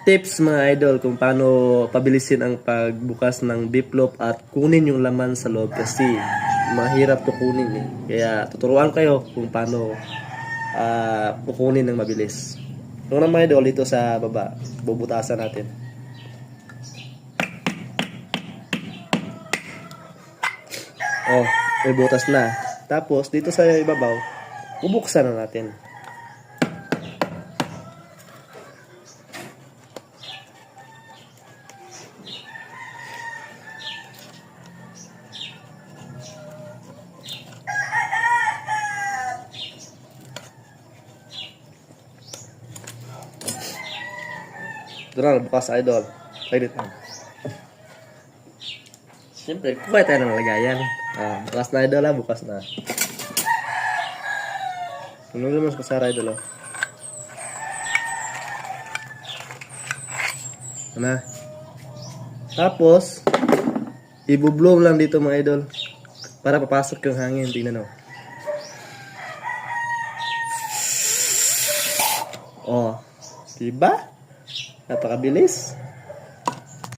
tips mga idol kung paano pabilisin ang pagbukas ng biplop at kunin yung laman sa loob kasi mahirap to kunin eh. Kaya tuturuan kayo kung paano kukunin ng mabilis. Yung mga idol dito sa baba, bubutasan natin. Oh, may butas na. Tapos dito sa ibabaw, bubuksan na natin. Ito na, bukas idol. Pwede na. Siyempre, kuha tayo ng lagayan. Bukas na idol ha, bukas na. Ano naman sa kasara idol ha? Ano? Tapos, ibublong lang dito mga idol. Para papasok yung hangin. Tingnan o. Oh. Diba? Napakabilis.